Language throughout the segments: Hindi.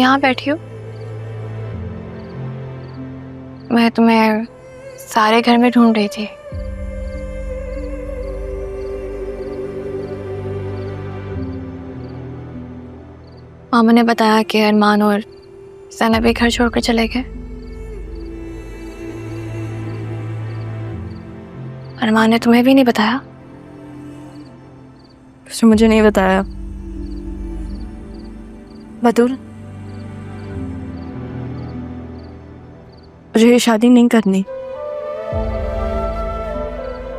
यहाँ बैठी हो? मैं तुम्हें सारे घर में ढूंढ रही थी। मामा ने बताया कि अरमान और सना भी घर छोड़कर चले गए। अरमान ने तुम्हें भी नहीं बताया? उसने मुझे नहीं बताया। बतूल, मुझे ये शादी नहीं करनी।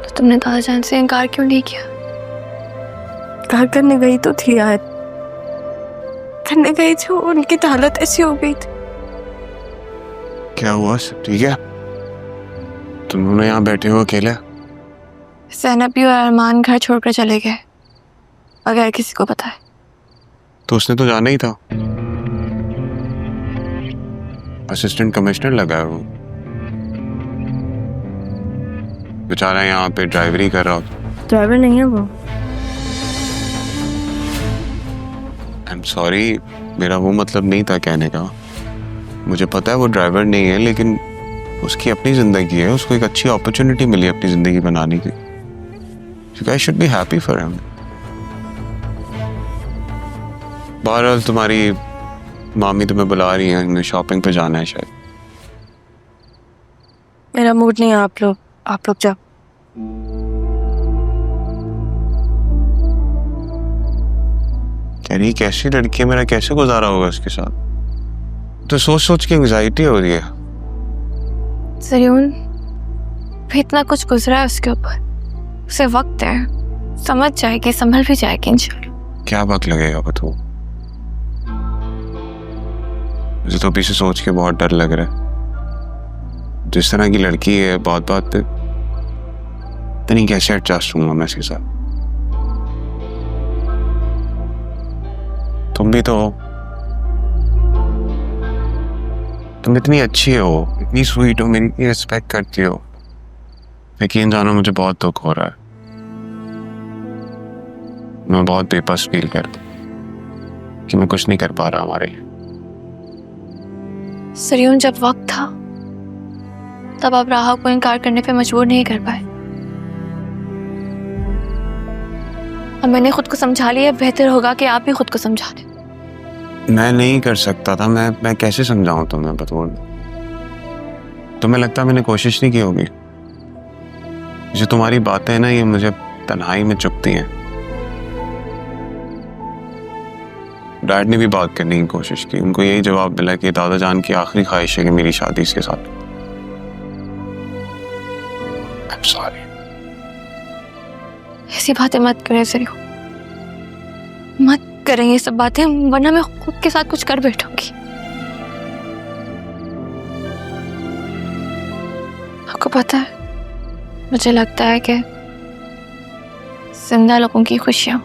तो तुमने दादा जान से इनकार क्यों नहीं किया? घर करने गई तो थी यार, करने गई थी, उनकी तो हालत ऐसी हो गई थी। क्या हुआ? सब ठीक है? तुम दोनों यहाँ बैठे हो अकेले? सैनबी और अरमान घर छोड़कर चले गए बगैर किसी को बताए। तो उसने तो जाना ही था। असिस्टेंट कमिश्नर लगा है वो, बेचारा यहाँ पे ड्राइवरी कर रहा होता। ड्राइवर नहीं है वो। आई एम सॉरी, मेरा वो मतलब नहीं था कहने का। मुझे पता है वो ड्राइवर नहीं है, लेकिन उसकी अपनी जिंदगी है, उसको एक अच्छी अपॉर्चुनिटी मिली अपनी जिंदगी बनाने की। You guys should be happy for him. बहरहाल तुम्हारी मामी तुम्हें बुला रही हैं, हमें शॉपिंग पे जाना है शायद। मेरा मूड नहीं है, आप लोग जाओ। यार ये कैसी लड़की है, मेरा कैसे गुजारा होगा उसके साथ? तो सोच सोच के एंजाइटी हो रही है। सरियून, भी इतना कुछ गुजरा है उसके ऊपर, उसे वक्त है, समझ जाएगी, संभल भी जाएगी इंशाल्लाह। क्या वक्त लगेगा बतो? मुझे तो अभी से सोच के बहुत डर लग रहा है। जिस तरह की लड़की है, बात बात पे पता नहीं कैसे एडजस्ट होऊंगा मैं इसके साथ। तुम भी तो हो, तुम इतनी अच्छी हो, इतनी स्वीट हो, मेरी इतनी रिस्पेक्ट करती हो, लेकिन जानो मुझे बहुत दुख हो रहा है। मैं बहुत बेबस फील करता हूँ कि मैं कुछ नहीं कर पा रहा हमारे लिए। सरियून, जब वक्त था तब आप राहा को इनकार करने पे मजबूर नहीं कर पाए। अब मैंने खुद को समझा लिया, बेहतर होगा कि आप भी खुद को समझा लें। मैं नहीं कर सकता था, मैं कैसे समझाऊं तुम्हें बतौर? तुम्हें लगता मैंने कोशिश नहीं की होगी? जो तुम्हारी बातें हैं ना, ये मुझे तन्हाई में चुभती हैं। डैड ने भी बात करने की कोशिश की, उनको यही जवाब मिला कि दादा जान की आखिरी ख्वाहिश है कि मेरी शादी इसके साथ। I'm sorry. ऐसी बातें मत करें सरियून, मत करें ये सब बातें, वरना मैं खुद के साथ कुछ कर बैठूंगी। आपको पता है, मुझे लगता है कि जिंदा लोगों की खुशियां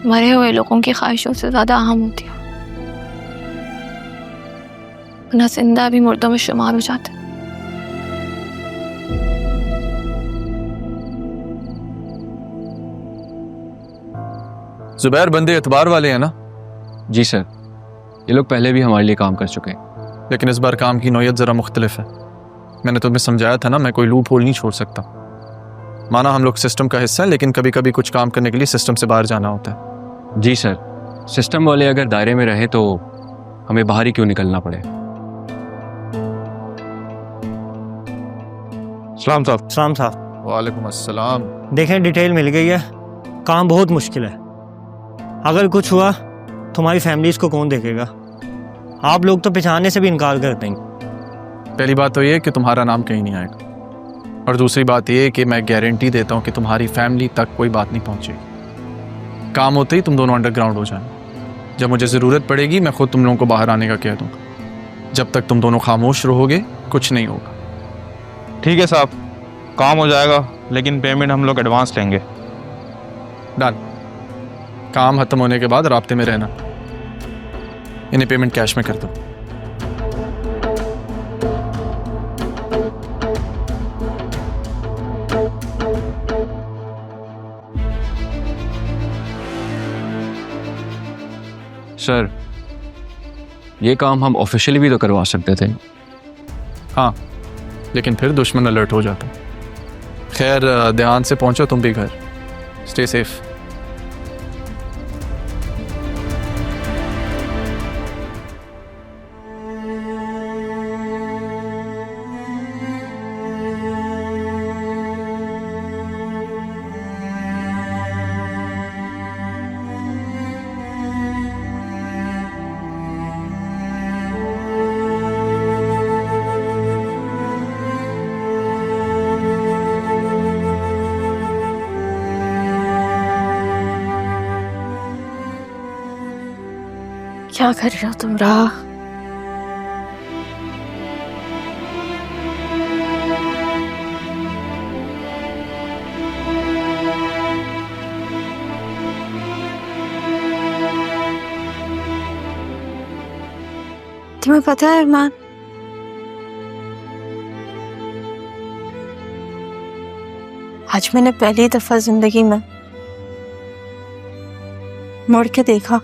मरे हुए लोगों की ख्वाहिशों से ज्यादा अहम होती है, वरना जिंदा भी मुर्दों में शुमार हो जाते हैं। जुबैर बंदे एतबार वाले हैं ना? जी सर, ये लोग पहले भी हमारे लिए काम कर चुके हैं। लेकिन इस बार काम की नौयत ज़रा मुख्तलिफ है। मैंने तुम्हें समझाया था ना, मैं कोई लूप होल नहीं छोड़ सकता। माना हम लोग सिस्टम का हिस्सा है, लेकिन कभी कभी कुछ काम करने के लिए सिस्टम से बाहर जाना होता है। जी सर, सिस्टम वाले अगर दायरे में रहे तो हमें बाहर ही क्यों निकलना पड़े। सलाम साहब। सलाम साहब। वालेकुम अस्सलाम। देखें, डिटेल मिल गई है, काम बहुत मुश्किल है। अगर कुछ हुआ तो हमारी फैमिली इसको कौन देखेगा? आप लोग तो पहचानने से भी इनकार कर देंगे। पहली बात तो ये कि तुम्हारा नाम कहीं नहीं आएगा, और दूसरी बात ये कि मैं गारंटी देता हूँ कि तुम्हारी फैमिली तक कोई बात नहीं पहुँचेगी। काम होते ही तुम दोनों अंडरग्राउंड हो जाना। जब मुझे ज़रूरत पड़ेगी मैं खुद तुम लोगों को बाहर आने का कह दूँगा। जब तक तुम दोनों खामोश रहोगे कुछ नहीं होगा। ठीक है साहब, काम हो जाएगा, लेकिन पेमेंट हम लोग एडवांस लेंगे। डन। काम खत्म होने के बाद राब्ते में रहना। इन्हें पेमेंट कैश में कर दो। सर, ये काम हम ऑफिशियली भी तो करवा सकते थे। हाँ, लेकिन फिर दुश्मन अलर्ट हो जाता। खैर, ध्यान से पहुंचो तुम भी घर। Stay safe. क्या कर रहे हो तुम राह? तुम्हें पता है अरमान, आज मैंने पहली दफा जिंदगी में मुड़ के देखा।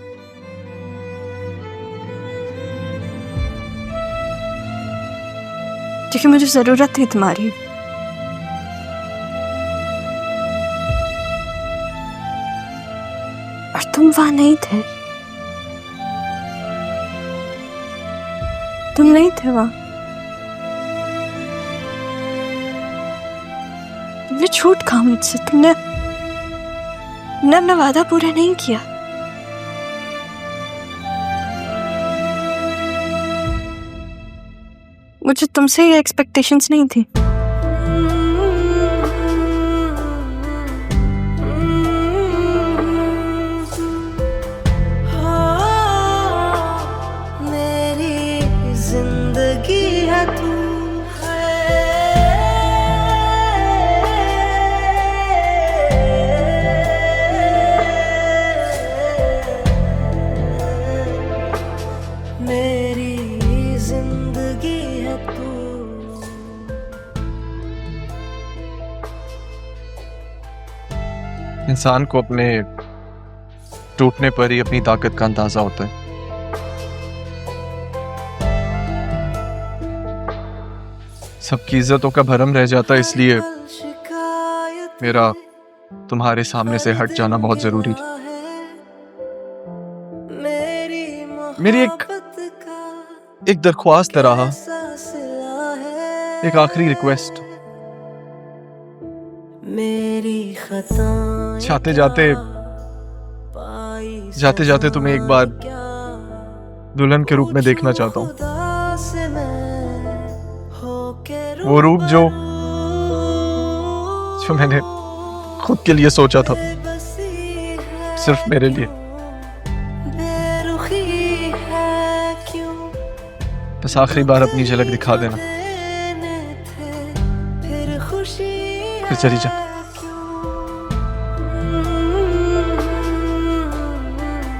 क्योंकि मुझे जरूरत थी तुम्हारी। और तुम वहां नहीं थे। तुम नहीं थे वहां। तुमने झूठ कहा मुझसे। तुमने अपना वादा पूरा नहीं किया। मुझे तुमसे ये एक्सपेक्टेशंस नहीं थी। मेरी जिंदगी है तू। मेरी जिंदगी है तू। इंसान को अपने टूटने पर ही अपनी ताकत का अंदाजा होता है। सबकी इज्जतों का भरम रह जाता है, इसलिए मेरा तुम्हारे सामने से हट जाना बहुत जरूरी था। मेरी एक दरख्वास्त है राहा, एक आखिरी रिक्वेस्ट। जाते जाते तुम्हें एक बार दुल्हन के रूप में देखना चाहता हूँ। वो रूप जो मैंने खुद के लिए सोचा था, सिर्फ मेरे लिए। बस आखिरी बार अपनी झलक दिखा देना, फिर चली जा।